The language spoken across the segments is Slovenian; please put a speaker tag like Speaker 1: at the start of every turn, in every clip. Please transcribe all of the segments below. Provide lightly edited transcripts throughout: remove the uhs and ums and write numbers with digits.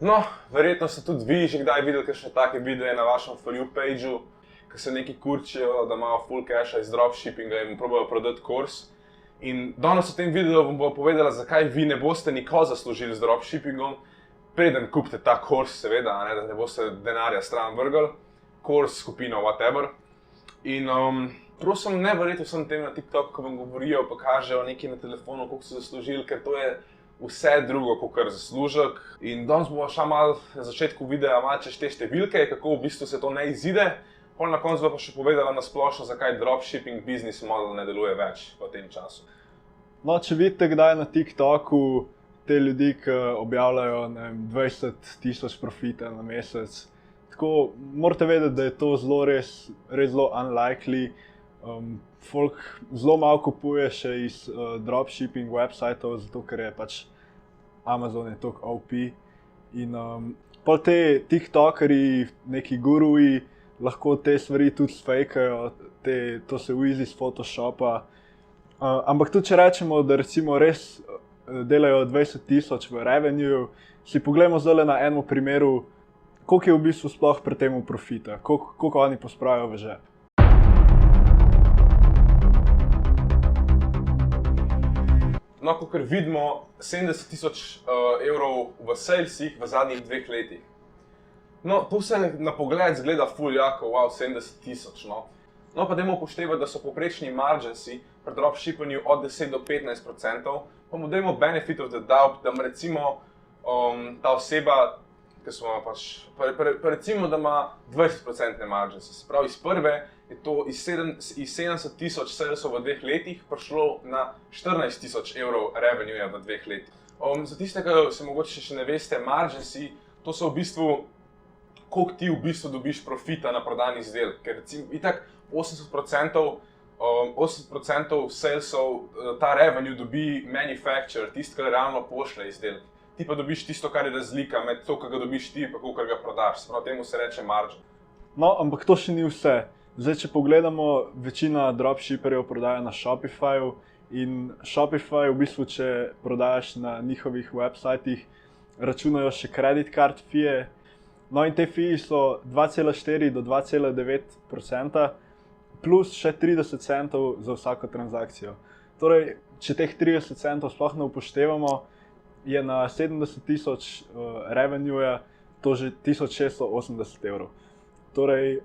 Speaker 1: No, verjetno ste tudi vi že kdaj videli kakšne take videe na vašem For You pageu, ki se neki kurčijo, da imajo full casha iz dropshippinga in probajo prodati kurs. In danes v tem videu vam bo povedala, zakaj vi ne boste nikoli zaslužili z dropshippingom, preden kupite ta kurs, seveda, da ne boste denarja stran vrgli, kurs, skupino, whatever. In prosim, ne verjeti vsem tem na TikToku, ko vam govorijo, pa kažejo nekaj na telefonu, koliko so zaslužili, ker to je vse drugo, kot zaslužek. In danes bomo šla malo na začetku videa malo čez te številke, kako v bistvu se to ne izide. Pol na koncu pa še povedala na splošno, zakaj dropshipping business model ne deluje več v tem času.
Speaker 2: No, če vidite kdaj na TikToku te ljudi, ki objavljajo 20,000 profita na mesec, tako morate vedeti, da je to res zelo unlikely. Folk zelo malo kupuje še iz dropshipping websitov, zato ker je pač Amazon je toliko OP. In pol te TikTokerji, neki guruji, lahko te stvari tudi sfejkajo, to se uizi iz Photoshopa. Ampak tudi če rečemo, da recimo res delajo 20,000 v revenue, si poglejmo zdaj na enem primeru, koliko je v bistvu sploh pri temu profita, koliko oni pospravijo v žep.
Speaker 1: No, kakor vidimo, 70,000 evrov v salesih v zadnjih 2 letih. No, to se na pogled zgleda ful jako, wow, 70,000, no. No, pa dajmo upoštevati, da so povprečni marginsi pri dropshippanju od 10 do 15%, pa mu dajmo benefit of the doubt, da recimo ta oseba, ki smo pač, recimo, da ima 20% marginse, se pravi iz prve je to iz 70,000 salesov v 2 letih prišlo na 14,000 evrov revenueja v 2 letih. Za tiste, ki se mogoče še ne veste, marginsi, to so v bistvu, koliko ti v bistvu dobiš profita na prodani izdelek, ker recimo itak 80% salesov ta revenue dobi manufacturer, tisti, ki realno pošlje izdelek. Ti pa dobiš tisto, kar je razlika med to, kar ga dobiš ti, pa koliko ga prodaš. Spravo temu se reče margin.
Speaker 2: No, ampak to še ni vse. Zdaj, če pogledamo, večina dropshipperjev prodaja na Shopifyju in Shopify v bistvu, če prodajaš na njihovih websitih, računajo še credit card fee. No in te fee so 2,4 do 2,9% plus še 30 centov za vsako transakcijo. Torej, če teh 30 centov sploh ne upoštevamo, je na 70,000 revenueja to že 1680 evrov. Torej,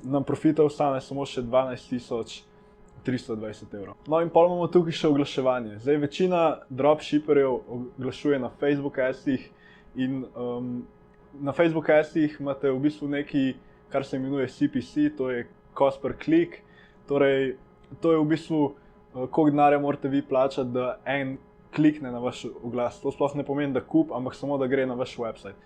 Speaker 2: nam profita ostane samo še 12,320 evrov. No in pol imamo tukaj še oglaševanje. Zdaj, večina dropshipperjev oglašuje na Facebook adsih in na Facebook adsih imate v bistvu nekaj, kar se imenuje CPC, to je cost per click. Torej, to je v bistvu, koliko denarja morate vi plačati, da en klikne na vaš oglas. To sploh ne pomeni, da kup, ampak samo, da gre na vaš website.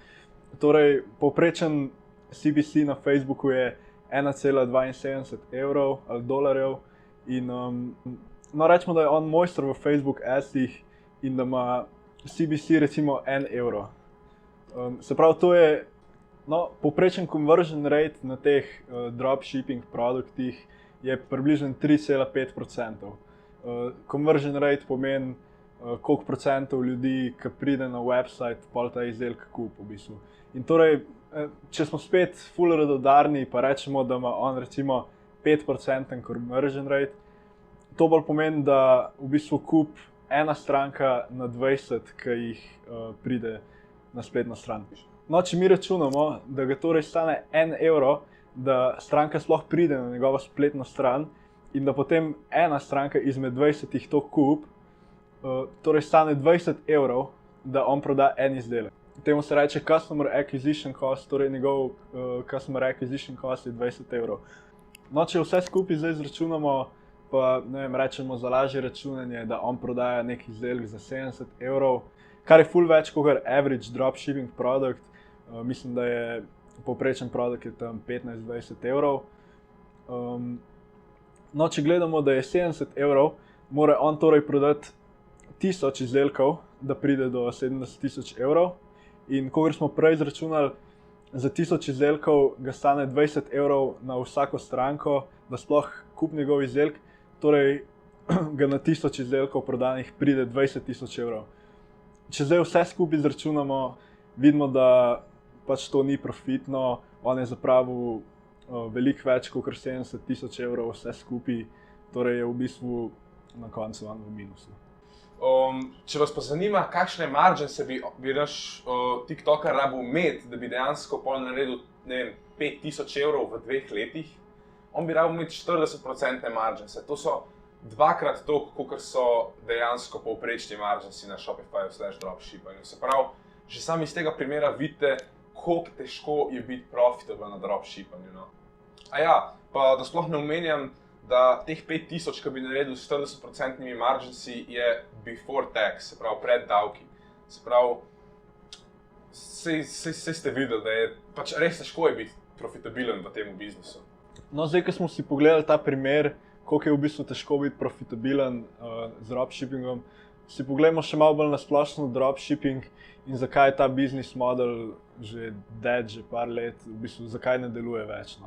Speaker 2: Torej, povprečen CPC na Facebooku je 1,72 evrov ali dolarjev in no, rečemo, da je on mojster v Facebook adsih in da ima CPC recimo 1 evro. Se pravi, to je povprečen conversion rate na teh dropshipping produktih je približno 3,5%. Conversion rate pomeni, koliko procentov ljudi, ki pride na website, pol ta izdelek kup v bistvu. In torej, če smo spet ful radodarni, pa rečemo, da ima on recimo 5% conversion rate, to bolj pomeni, da v bistvu kup ena stranka na 20, ki jih pride na spletno stran. No, če mi računamo, da ga torej stane 1 evro, da stranka sploh pride na njegovo spletno stran in da potem ena stranka izmed 20 to kup, torej stane 20 evrov, da on proda en izdelek. Temu se reče Customer Acquisition Cost, torej njegov Customer Acquisition Cost je 20 evrov. No, če vse skupaj zdaj izračunamo, pa ne vem, rečemo za lažje računanje, da on prodaja nek izdelek za 70 evrov, kar je ful več kot average dropshipping produkt. Mislim, da je povprečen produkt je tam 15-20 evrov. No, če gledamo, da je 70 evrov, mora on torej prodati 1000 izdelkov, da pride do 70,000 evrov. In kogar smo prej izračunali, za 1000 izdelkov ga stane 20 evrov na vsako stranko, da sploh kup njegov izdelek, torej ga na 1000 izdelkov prodanih pride 20,000 evrov. Če zdaj vse skupaj izračunamo, vidimo, da pač to ni profitno, on je zapravil veliko več kot 70,000 evrov vse skupaj, torej je v bistvu na koncu on v minusu.
Speaker 1: Če vas pa zanima, kakšne marže se bi naš TikToker rabil imeti, da bi dejansko pol naredil, ne vem, 5,000 evrov v 2 letih, on bi rabil imeti 40% marže. To so dvakrat toliko, kot so dejansko povprečni marži na Shopify/dropshippanju. Se pravi, že sam iz tega primera vidite, koliko težko je biti profitable na dropshippanju. No. A ja, pa da sploh ne omenjam, da teh 5,000, ki bi naredil s 40% marži, je before tax, se pravi pred davki. Se pravi, saj ste videli, da je pač res težko je biti profitabilen v tem biznisu.
Speaker 2: No, zdaj, ko smo si pogledali ta primer, koliko je v bistvu težko biti profitabilen z dropshippingom, si pogledamo še malo bolj na splošno dropshipping in zakaj je ta biznis model že dead, že par let, v bistvu zakaj ne deluje več.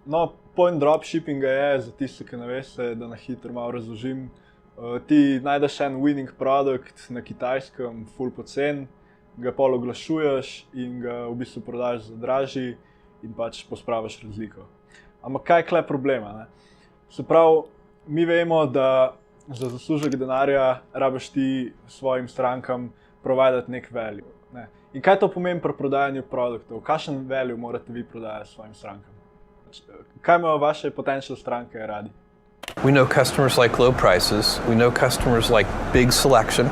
Speaker 2: No, point dropshippinga je, za tiste, ki ne veste, da na hitro malo razložim, ti najdeš en winning produkt na Kitajskem, ful pocen, ga pol oglašuješ in ga v bistvu prodaš za dražji in pač pospraviš razliko. Ampak kaj je tukaj problema? Ne? Se pravi, mi vemo, da za zaslužek denarja rabiš ti svojim strankam providati nek value. Ne? In kaj to pomeni pri prodajanju produktov? Kakšen value morate vi prodajati svojim strankam? Kaj imajo vaše potential stranke radi?
Speaker 3: We know customers like low prices, we know customers like big selection,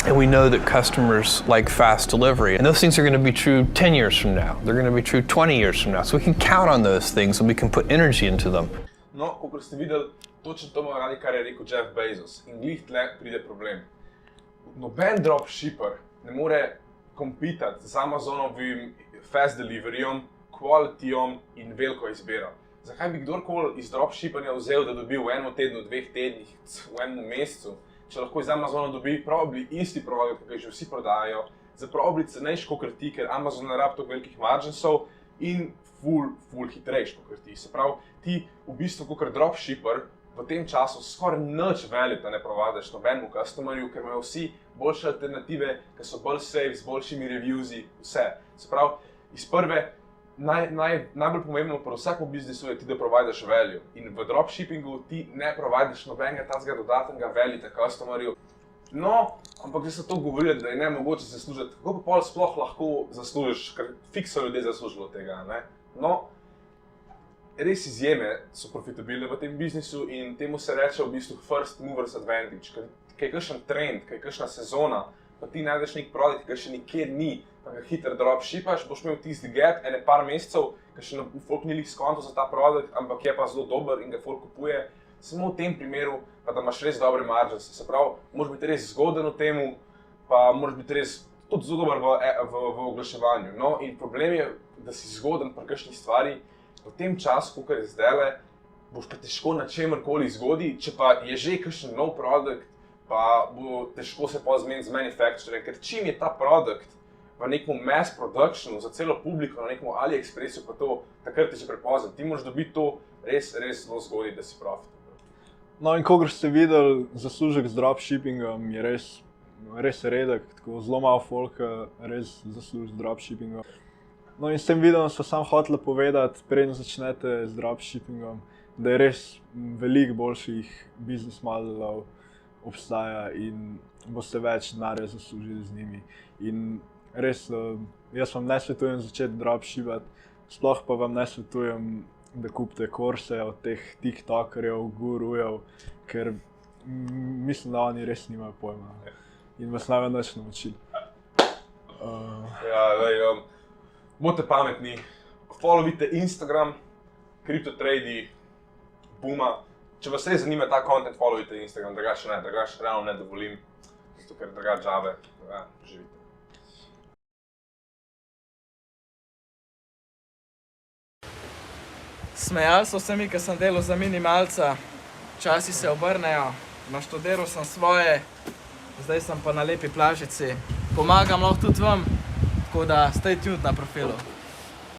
Speaker 3: and we know that customers like fast delivery. And those things are going to be true 10 years from now. They're going to be true 20 years from now. So we can count on those things and we can put energy into them.
Speaker 1: No, kot ste videli, točno to ima radi, kar je rekel Jeff Bezos. In glih tle pride problem. Noben dropshipper ne more kompitati z Amazonovim fast deliveryjem, kvalityjem in veliko izbiro. Zakaj bi kdorkoli iz dropshippanja vzel, da dobi v enem tednu, 2 tednih, v enem mesecu, če lahko iz Amazona dobi probably isti produkt, ki ga že vsi prodajajo, za probably cenejši kot ti, ker Amazon ne rabi toliko velikih marginsov in ful hitrejši kot ti. Se pravi, ti v bistvu kot dropshipper v tem času skoraj nič value ne provadaš nobenemu customerju, ker imajo vsi boljše alternative, ki so bolj safe, z boljšimi reviewsi, vse. Se pravi, iz prve najbolj pomembno pri vsakem biznisu je ti, da providaš value. In v dropshippingu ti ne providaš nobenega tazga dodatnega value customerju. No, ampak zdaj se to govori, da je nemogoče zaslužiti. Kako pa pol sploh lahko zaslužiš, ker fiks so ljudje zaslužili od tega, ne? No, res izjeme so profitabilne v tem biznisu in temu se reče v bistvu first movers advantage. Kaj je kakšen trend, kaj je kakšna sezona, pa ti najdeš nek produkt, ki še nikjer ni, pa ga hitro dropshippaš, boš imel tisti gap ene par mesecev, ki še folk ni skonto za ta produkt, ampak je pa zelo dober in ga folk kupuje. Samo v tem primeru, pa da imaš res dobre margins. Se pravi, moraš biti res zgoden v temu, pa moraš biti res tudi zelo dober v oglaševanju. No, in problem je, da si zgoden pri kakšni stvari, v tem času, kakor je zdajle, boš pa težko na čemerkoli zgodi, če pa je že kakšen nov produkt, pa bo težko se pa zmeniti z manufacturerjem, ker čim je ta produkt v nekom mass productionu za celo publiko, na nekom AliExpressu, pa to takrat je že prepozno. Ti moraš dobiti to res zelo zgodaj, da si profitabilen.
Speaker 2: No in kakor ste videli, zaslužek z dropshippingom je res redek, tako zelo malo folka res zasluži z dropshippingom. No in s tem videom smo samo hoteli povedati, preden začnete z dropshippingom, da je res veliko boljših biznis modelov obstaja in boste več denarja zaslužili z njimi. In res, jaz vam ne svetujem začeti dropshippati, sploh pa vam ne svetujem, da kupite kurse od teh tiktokerjev, gurujev, ker mislim, da oni res nimajo pojma in vas ne bodo nič naučili.
Speaker 1: Bodite pametni, followite Instagram, CryptoTrady, Booma. Če vas res zanima ta content, followite Instagram, drugače realno ne dovolim, zato ker drugače džabe, živite.
Speaker 4: Smejali so se mi, ker sem delal za minimalca, časi se obrnejo, naštudiral sem svoje, zdaj sem pa na lepi plažici. Pomagam lahko tudi vam, tako da stay tuned na profilu.